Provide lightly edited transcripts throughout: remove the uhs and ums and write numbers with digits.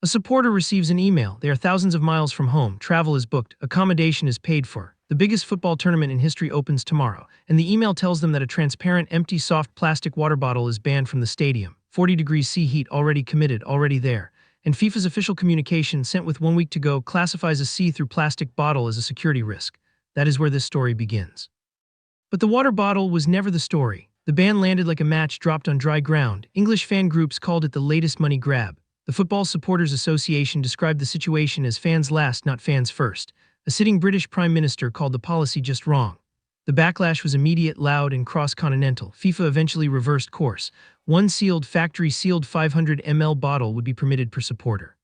A supporter receives an email. They are thousands of miles from home. Travel is booked. Accommodation is paid for. The biggest football tournament in history opens tomorrow, and the email tells them that a transparent, empty, soft plastic water bottle is banned from the stadium. 40 degrees C heat already committed, already there. And FIFA's official communication, sent with 1 week to go, classifies a see-through plastic bottle as a security risk. That is where this story begins. But the water bottle was never the story. The ban landed like a match dropped on dry ground. English fan groups called it the latest money grab. The Football Supporters Association described the situation as fans last, not fans first. A sitting British Prime Minister called the policy just wrong. The backlash was immediate, loud, and cross-continental. FIFA eventually reversed course. One sealed, factory-sealed 500 ml bottle would be permitted per supporter.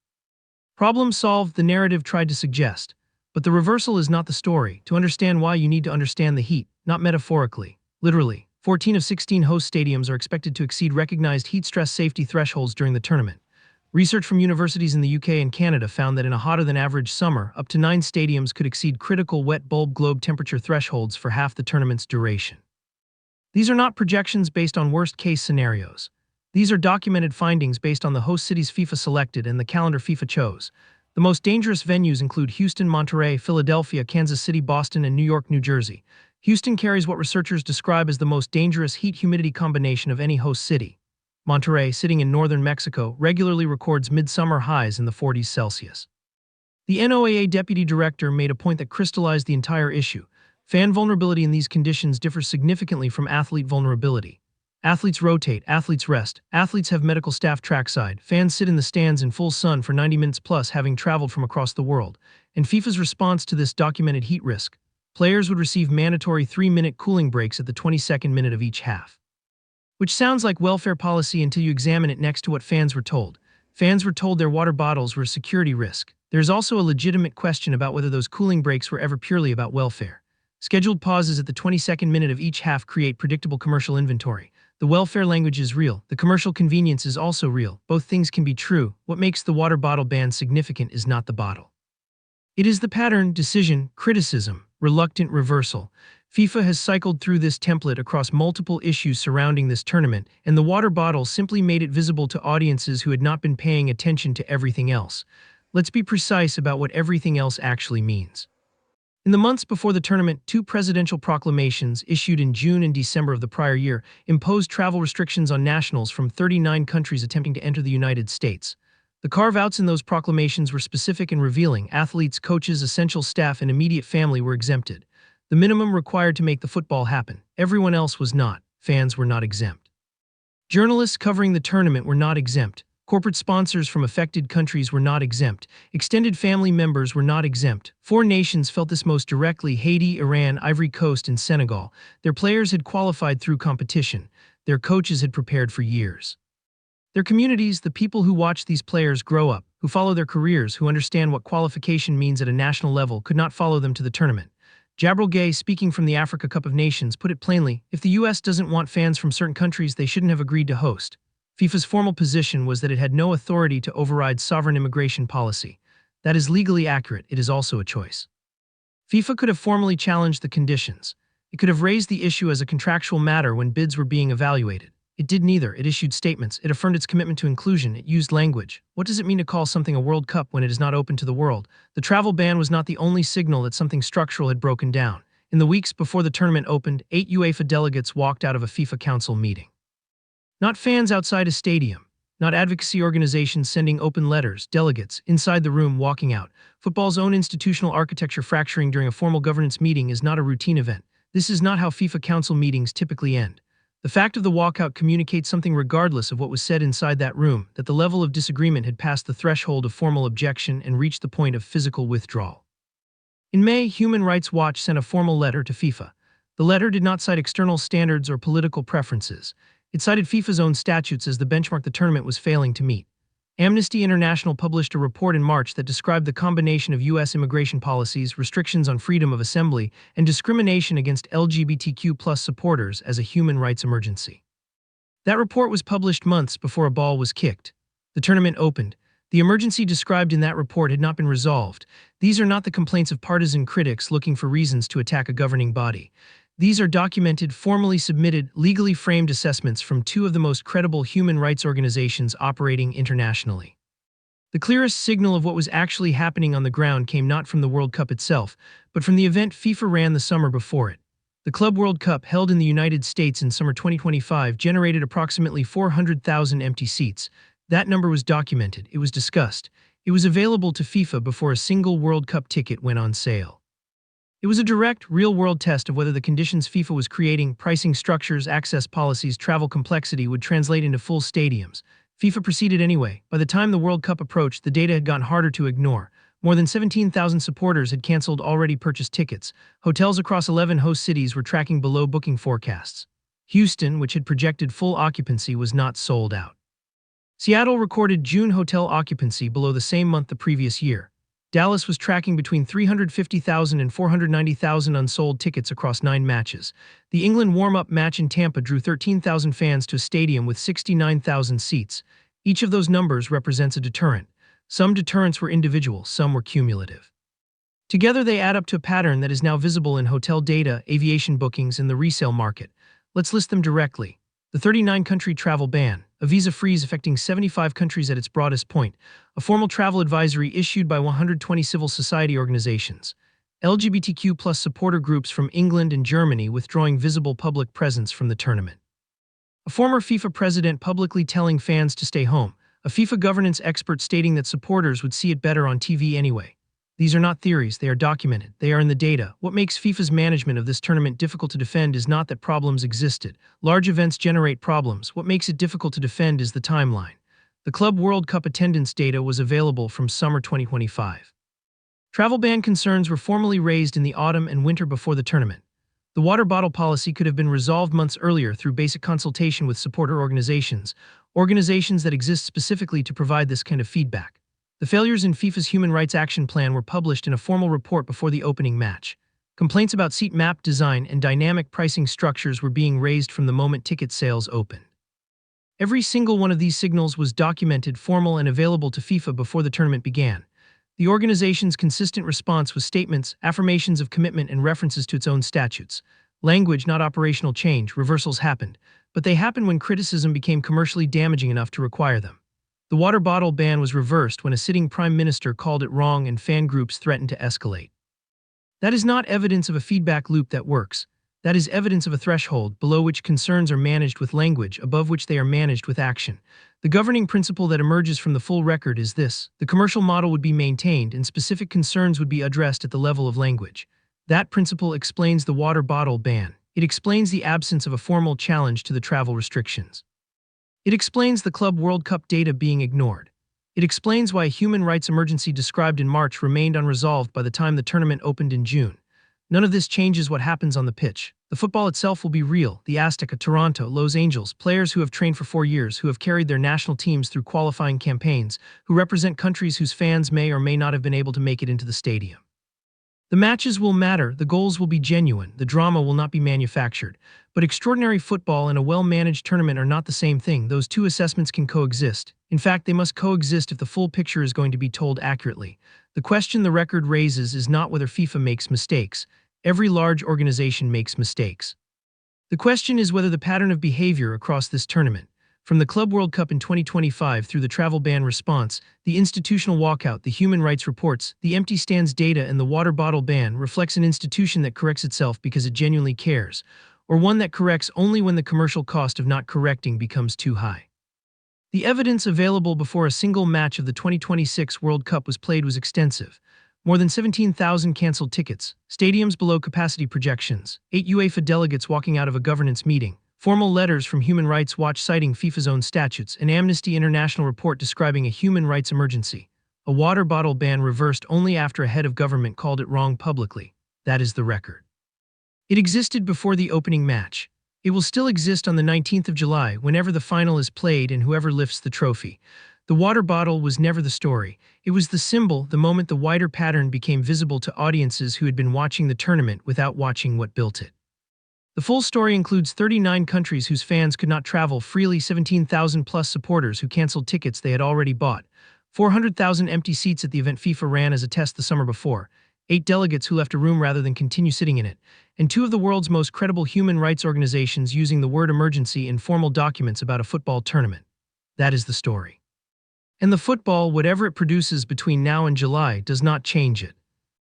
Problem solved, the narrative tried to suggest. But the reversal is not the story. To understand why, you need to understand the heat, not metaphorically, literally. 14 of 16 host stadiums are expected to exceed recognized heat stress safety thresholds during the tournament. Research from universities in the UK and Canada found that in a hotter-than-average summer, up to 9 stadiums could exceed critical wet bulb globe temperature thresholds for half the tournament's duration. These are not projections based on worst-case scenarios. These are documented findings based on the host cities FIFA selected and the calendar FIFA chose. The most dangerous venues include Houston, Monterey, Philadelphia, Kansas City, Boston, and New York, New Jersey. Houston carries what researchers describe as the most dangerous heat-humidity combination of any host city. Monterey, sitting in northern Mexico, regularly records midsummer highs in the 40s Celsius. The NOAA deputy director made a point that crystallized the entire issue. Fan vulnerability in these conditions differs significantly from athlete vulnerability. Athletes rotate, athletes rest, athletes have medical staff trackside, fans sit in the stands in full sun for 90 minutes plus having traveled from across the world. And FIFA's response to this documented heat risk: players would receive mandatory 3-minute cooling breaks at the 22nd minute of each half. Which sounds like welfare policy until you examine it next to what fans were told. Fans were told their water bottles were a security risk. There's also a legitimate question about whether those cooling breaks were ever purely about welfare. Scheduled pauses at the 22nd minute of each half create predictable commercial inventory. The welfare language is real. The commercial convenience is also real. Both things can be true. What makes the water bottle ban significant is not the bottle. It is the pattern, decision, criticism, reluctant reversal. FIFA has cycled through this template across multiple issues surrounding this tournament, and the water bottle simply made it visible to audiences who had not been paying attention to everything else. Let's be precise about what everything else actually means. In the months before the tournament, 2 presidential proclamations, issued in June and December of the prior year, imposed travel restrictions on nationals from 39 countries attempting to enter the United States. The carve-outs in those proclamations were specific and revealing. Athletes, coaches, essential staff, and immediate family were exempted. The minimum required to make the football happen. Everyone else was not. Fans were not exempt. Journalists covering the tournament were not exempt. Corporate sponsors from affected countries were not exempt. Extended family members were not exempt. 4 nations felt this most directly: Haiti, Iran, Ivory Coast, and Senegal. Their players had qualified through competition. Their coaches had prepared for years. Their communities, the people who watch these players grow up, who follow their careers, who understand what qualification means at a national level, could not follow them to the tournament. Jabril Gay, speaking from the Africa Cup of Nations, put it plainly: if the US doesn't want fans from certain countries, they shouldn't have agreed to host. FIFA's formal position was that it had no authority to override sovereign immigration policy. That is legally accurate. It is also a choice. FIFA could have formally challenged the conditions. It could have raised the issue as a contractual matter when bids were being evaluated. It did neither. It issued statements. It affirmed its commitment to inclusion. It used language. What does it mean to call something a World Cup when it is not open to the world? The travel ban was not the only signal that something structural had broken down. In the weeks before the tournament opened, 8 UEFA delegates walked out of a FIFA Council meeting. Not fans outside a stadium. Not advocacy organizations sending open letters. Delegates, inside the room, walking out. Football's own institutional architecture fracturing during a formal governance meeting is not a routine event. This is not how FIFA Council meetings typically end. The fact of the walkout communicates something regardless of what was said inside that room, that the level of disagreement had passed the threshold of formal objection and reached the point of physical withdrawal. In May, Human Rights Watch sent a formal letter to FIFA. The letter did not cite external standards or political preferences. It cited FIFA's own statutes as the benchmark the tournament was failing to meet. Amnesty International published a report in March that described the combination of U.S. immigration policies, restrictions on freedom of assembly, and discrimination against LGBTQ+ supporters as a human rights emergency. That report was published months before a ball was kicked. The tournament opened. The emergency described in that report had not been resolved. These are not the complaints of partisan critics looking for reasons to attack a governing body. These are documented, formally submitted, legally framed assessments from 2 of the most credible human rights organizations operating internationally. The clearest signal of what was actually happening on the ground came not from the World Cup itself, but from the event FIFA ran the summer before it. The Club World Cup, held in the United States in summer 2025, generated approximately 400,000 empty seats. That number was documented, it was discussed. It was available to FIFA before a single World Cup ticket went on sale. It was a direct, real-world test of whether the conditions FIFA was creating, pricing structures, access policies, travel complexity, would translate into full stadiums. FIFA proceeded anyway. By the time the World Cup approached, the data had gotten harder to ignore. More than 17,000 supporters had canceled already purchased tickets. Hotels across 11 host cities were tracking below booking forecasts. Houston, which had projected full occupancy, was not sold out. Seattle recorded June hotel occupancy below the same month the previous year. Dallas was tracking between 350,000 and 490,000 unsold tickets across 9 matches. The England warm-up match in Tampa drew 13,000 fans to a stadium with 69,000 seats. Each of those numbers represents a deterrent. Some deterrents were individual, some were cumulative. Together they add up to a pattern that is now visible in hotel data, aviation bookings, and the resale market. Let's list them directly. The 39-country travel ban, a visa freeze affecting 75 countries at its broadest point, a formal travel advisory issued by 120 civil society organizations, LGBTQ+ supporter groups from England and Germany withdrawing visible public presence from the tournament. A former FIFA president publicly telling fans to stay home, a FIFA governance expert stating that supporters would see it better on TV anyway. These are not theories, they are documented, they are in the data. What makes FIFA's management of this tournament difficult to defend is not that problems existed. Large events generate problems. What makes it difficult to defend is the timeline. The Club World Cup attendance data was available from summer 2025. Travel ban concerns were formally raised in the autumn and winter before the tournament. The water bottle policy could have been resolved months earlier through basic consultation with supporter organizations that exist specifically to provide this kind of feedback. The failures in FIFA's Human Rights Action Plan were published in a formal report before the opening match. Complaints about seat map design and dynamic pricing structures were being raised from the moment ticket sales opened. Every single one of these signals was documented, formal, and available to FIFA before the tournament began. The organization's consistent response was statements, affirmations of commitment, and references to its own statutes. Language, not operational change. Reversals happened, but they happened when criticism became commercially damaging enough to require them. The water bottle ban was reversed when a sitting prime minister called it wrong and fan groups threatened to escalate. That is not evidence of a feedback loop that works. That is evidence of a threshold below which concerns are managed with language, above which they are managed with action. The governing principle that emerges from the full record is this: the commercial model would be maintained and specific concerns would be addressed at the level of language. That principle explains the water bottle ban. It explains the absence of a formal challenge to the travel restrictions. It explains the Club World Cup data being ignored. It explains why a human rights emergency described in March remained unresolved by the time the tournament opened in June. None of this changes what happens on the pitch. The football itself will be real. The Azteca, Toronto, Los Angeles, players who have trained for 4 years, who have carried their national teams through qualifying campaigns, who represent countries whose fans may or may not have been able to make it into the stadium. The matches will matter, the goals will be genuine, the drama will not be manufactured. But extraordinary football and a well-managed tournament are not the same thing. Those two assessments can coexist. In fact, they must coexist if the full picture is going to be told accurately. The question the record raises is not whether FIFA makes mistakes. Every large organization makes mistakes. The question is whether the pattern of behavior across this tournament, from the Club World Cup in 2025 through the travel ban response, the institutional walkout, the human rights reports, the empty stands data, and the water bottle ban, reflects an institution that corrects itself because it genuinely cares, or one that corrects only when the commercial cost of not correcting becomes too high. The evidence available before a single match of the 2026 World Cup was played was extensive. More than 17,000 canceled tickets, stadiums below capacity projections, 8 UEFA delegates walking out of a governance meeting, formal letters from Human Rights Watch citing FIFA's own statutes, an Amnesty International report describing a human rights emergency, a water bottle ban reversed only after a head of government called it wrong publicly. That is the record. It existed before the opening match. It will still exist on the 19th of July whenever the final is played and whoever lifts the trophy. The water bottle was never the story. It was the symbol the moment the wider pattern became visible to audiences who had been watching the tournament without watching what built it. The full story includes 39 countries whose fans could not travel freely, 17,000 plus supporters who canceled tickets they had already bought, 400,000 empty seats at the event FIFA ran as a test the summer before, 8 delegates who left a room rather than continue sitting in it, and 2 of the world's most credible human rights organizations using the word emergency in formal documents about a football tournament. That is the story. And the football, whatever it produces between now and July, does not change it.